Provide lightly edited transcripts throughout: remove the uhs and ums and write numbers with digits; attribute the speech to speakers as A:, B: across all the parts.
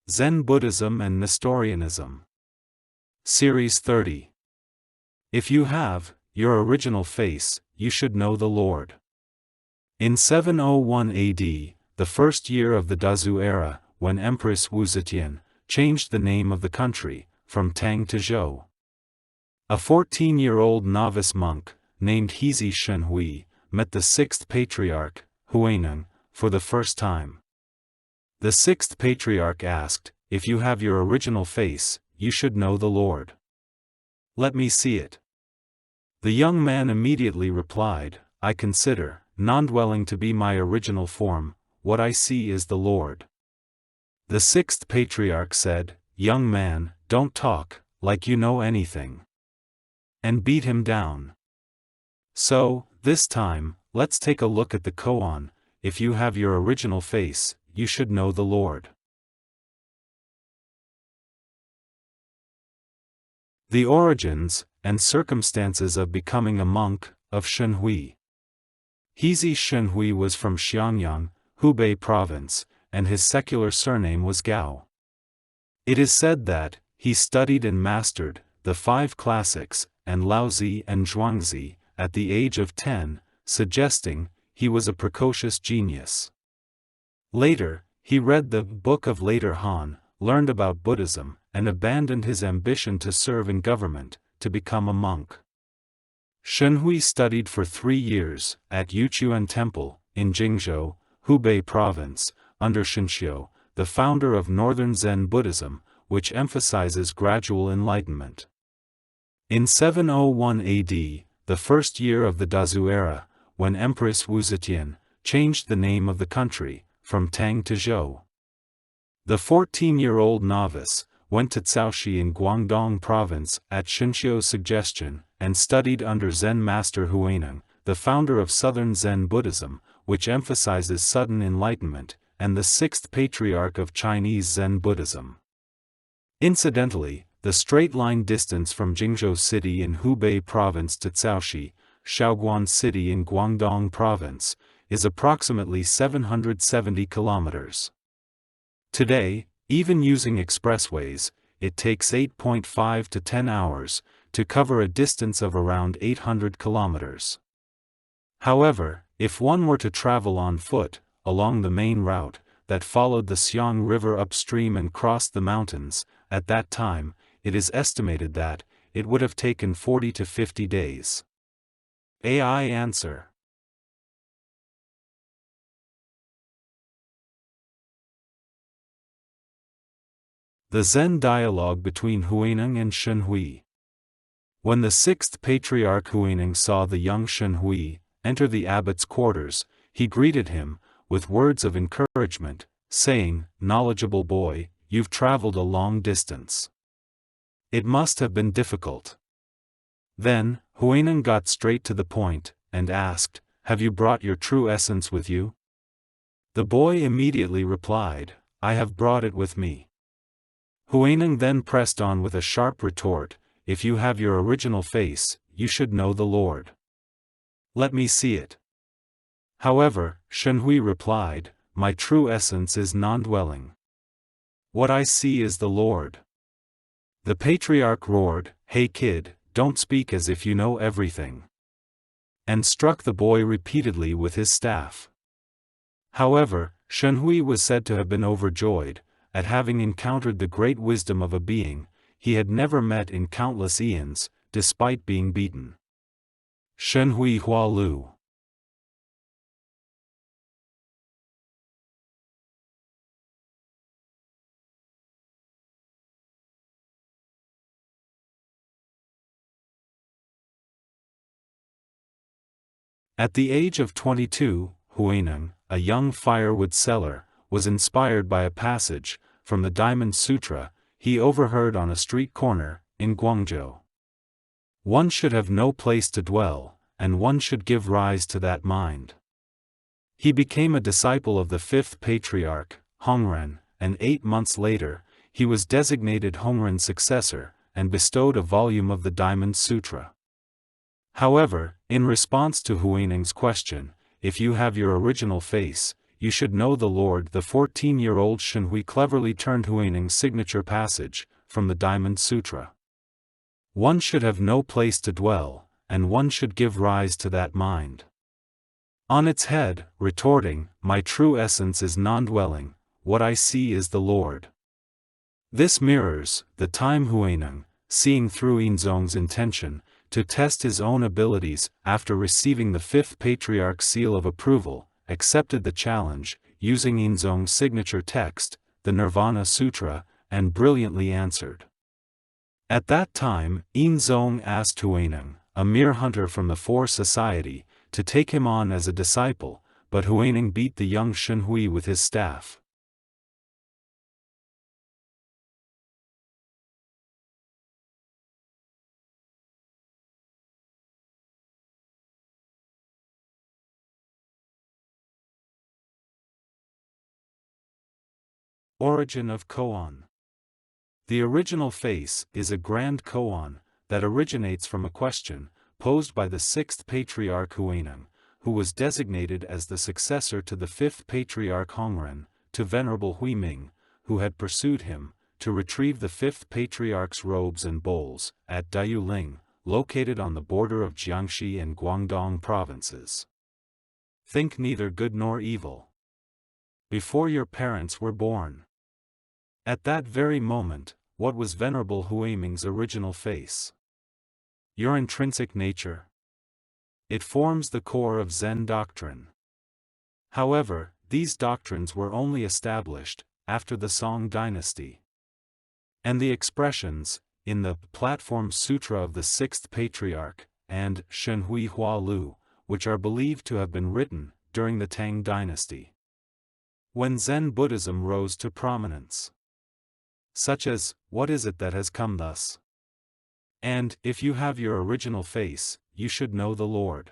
A: Zen Buddhism and Nestorianism. Series 30. If you have your original face, you should know the Lord. In 701 AD, the first year of the Dazu era, when Empress Wu Zetian changed the name of the country from Tang to Zhou, a 14-year-old novice monk named Heze Shenhui met the Sixth Patriarch Huineng for the first time. The Sixth Patriarch asked, "If you have your original face, you should know the Lord. Let me see it." The young man immediately replied, "I consider non-dwelling to be my original form. What I see is the Lord." The Sixth Patriarch said, "Young man, don't talk like you know anything," and beat him down. So, this time, let's take a look at the koan. If you have your original face, you should know the Lord. The origins and circumstances of becoming a monk of Shenhui. Heze Shenhui was from Xiangyang, Hubei province, and his secular surname was Gao. It is said that he studied and mastered the 5 classics and Laozi and Zhuangzi at the age of 10, suggesting he was a precocious genius. Later, he read the Book of Later Han, learned about Buddhism, and abandoned his ambition to serve in government, to become a monk. Shenhui studied for 3 years at Yuchuan Temple, in Jingzhou, Hubei province, under Shinshio, the founder of Northern Zen Buddhism, which emphasizes gradual enlightenment. In 701 AD, the first year of the Dazu era, when Empress Wu Zetian changed the name of the country from Tang to Zhou, the 14-year-old novice went to Caoshi in Guangdong province at Shinshio's suggestion and studied under Zen master Huineng, the founder of Southern Zen Buddhism, which emphasizes sudden enlightenment, and the Sixth Patriarch of Chinese Zen Buddhism. Incidentally, the straight-line distance from Jingzhou City in Hubei province to Caoshi, Shaoguan City in Guangdong province, is approximately 770 kilometers. Today, even using expressways, it takes 8.5 to 10 hours to cover a distance of around 800 kilometers. However, if one were to travel on foot, along the main route that followed the Xiang River upstream and crossed the mountains, at that time, it is estimated that it would have taken 40 to 50 days. AI answer. The Zen dialogue between Huineng and Shenhui. When the Sixth Patriarch Huineng saw the young Shenhui enter the abbot's quarters, he greeted him with words of encouragement, saying, "Knowledgeable boy, you've traveled a long distance. It must have been difficult." Then, Huineng got straight to the point, and asked, "Have you brought your true essence with you?" The boy immediately replied, "I have brought it with me." Huineng then pressed on with a sharp retort, "If you have your original face, you should know the Lord. Let me see it." However, Shenhui replied, "My true essence is non-dwelling. What I see is the Lord." The patriarch roared, "Hey kid, don't speak as if you know everything," and struck the boy repeatedly with his staff. However, Shenhui was said to have been overjoyed at having encountered the great wisdom of a being he had never met in countless eons, despite being beaten. Shenhui Hualu. At the age of 22, Huineng, a young firewood seller, was inspired by a passage from the Diamond Sutra he overheard on a street corner in Guangzhou. One should have no place to dwell, and one should give rise to that mind. He became a disciple of the Fifth Patriarch, Hongren, and 8 months later, he was designated Hongren's successor, and bestowed a volume of the Diamond Sutra. However, in response to Huineng's question, "If you have your original face, you should know the Lord. The 14-year-old Shenhui cleverly turned Huineng's signature passage from the Diamond Sutra. One should have no place to dwell, and one should give rise to that mind. On its head, retorting, my true essence is non-dwelling, what I see is the Lord. This mirrors the time Huineng, seeing through Yinzong's intention to test his own abilities after receiving the fifth patriarch's seal of approval, accepted the challenge, using Yinzong's signature text, the Nirvana Sutra, and brilliantly answered. At that time, Yinzong asked Huineng, a mere hunter from the Four Society, to take him on as a disciple, but Huineng beat the young Shenhui with his staff. Origin of koan. The original face is a grand koan that originates from a question posed by the Sixth Patriarch Huineng, who was designated as the successor to the Fifth Patriarch Hongren, to Venerable Huiming, who had pursued him, to retrieve the Fifth Patriarch's robes and bowls, at Dayuling, located on the border of Jiangxi and Guangdong provinces. Think neither good nor evil. Before your parents were born. At that very moment, what was Venerable Huiming's original face? Your intrinsic nature. It forms the core of Zen doctrine. However, these doctrines were only established after the Song dynasty. And the expressions, in the Platform Sutra of the Sixth Patriarch, and Shenhui Hua Lu, which are believed to have been written during the Tang dynasty. When Zen Buddhism rose to prominence. Such as, what is it that has come thus? And, if you have your original face, you should know the Lord.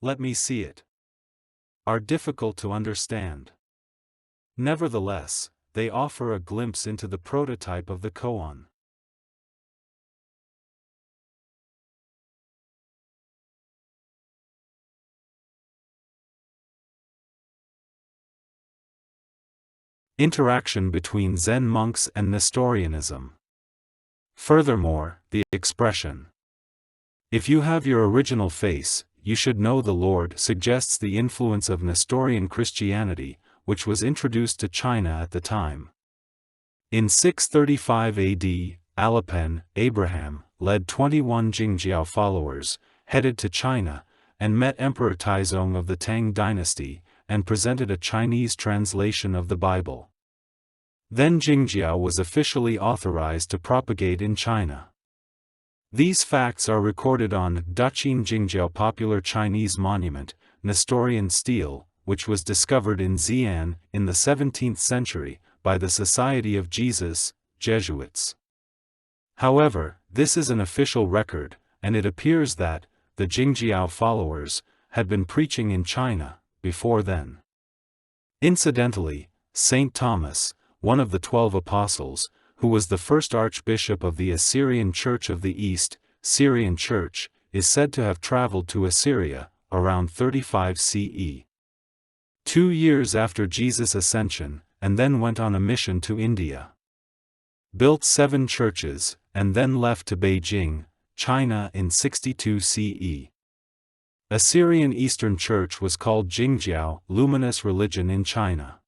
A: Let me see it. Are difficult to understand. Nevertheless, they offer a glimpse into the prototype of the koan. Interaction between Zen monks and Nestorianism. Furthermore, the expression, if you have your original face, you should know the Lord, suggests the influence of Nestorian Christianity, which was introduced to China at the time. In 635 AD, Alapen, Abraham, led 21 Jingjiao followers, headed to China, and met Emperor Taizong of the Tang dynasty, and presented a Chinese translation of the Bible. Then Jingjiao was officially authorized to propagate in China. These facts are recorded on Daqin Jingjiao Popular Chinese Monument, Nestorian stele, which was discovered in Xi'an in the 17th century by the Society of Jesus, Jesuits. However, this is an official record, and it appears that the Jingjiao followers had been preaching in China before then. Incidentally, Saint Thomas, one of the 12 apostles, who was the first archbishop of the Assyrian Church of the East, Syrian Church, is said to have traveled to Assyria around 35 CE. 2 years after Jesus' ascension, and then went on a mission to India. Built 7 churches, and then left to Beijing, China in 62 CE. Assyrian Eastern Church was called Jingjiao, luminous religion in China.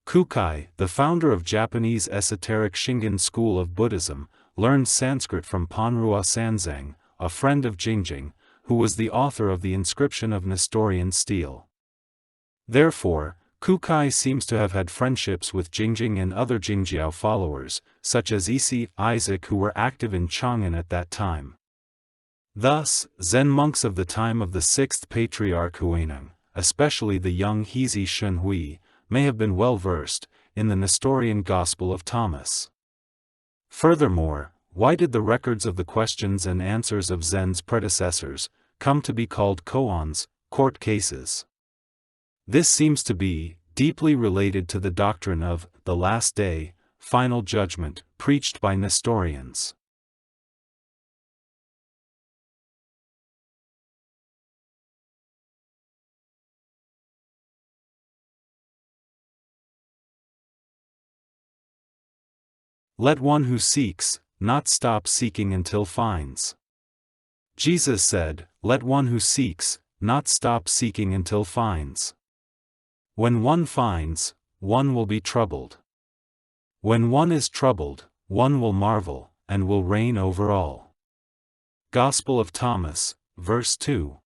A: Kukai, the founder of Japanese esoteric Shingon school of Buddhism, learned Sanskrit from Panrua Sanzang, a friend of Jingjing, who was the author of the inscription of Nestorian stele. Therefore, Kukai seems to have had friendships with Jingjing and other Jingjiao followers, such as Isi, Isaac, who were active in Chang'an at that time. Thus, Zen monks of the time of the Sixth Patriarch Huineng, especially the young Heze Shenhui, may have been well versed in the Nestorian Gospel of Thomas. Furthermore, why did the records of the questions and answers of Zen's predecessors come to be called koans, court cases? This seems to be deeply related to the doctrine of the last day, final judgment, preached by Nestorians. Let one who seeks not stop seeking until finds. Jesus said, let one who seeks not stop seeking until finds. When one finds, one will be troubled. When one is troubled, one will marvel, and will reign over all. Gospel of Thomas, verse 2.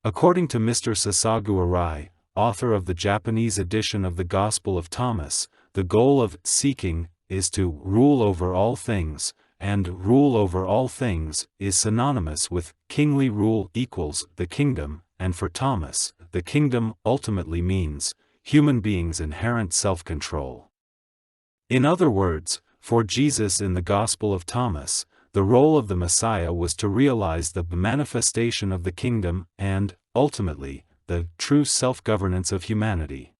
A: According to Mr. Sasagu Arai, author of the Japanese edition of the Gospel of Thomas, the goal of seeking is to rule over all things, and rule over all things is synonymous with kingly rule equals the kingdom, and for Thomas, the kingdom ultimately means human beings' inherent self-control. In other words, for Jesus in the Gospel of Thomas, the role of the Messiah was to realize the manifestation of the kingdom and, ultimately, the true self-governance of humanity.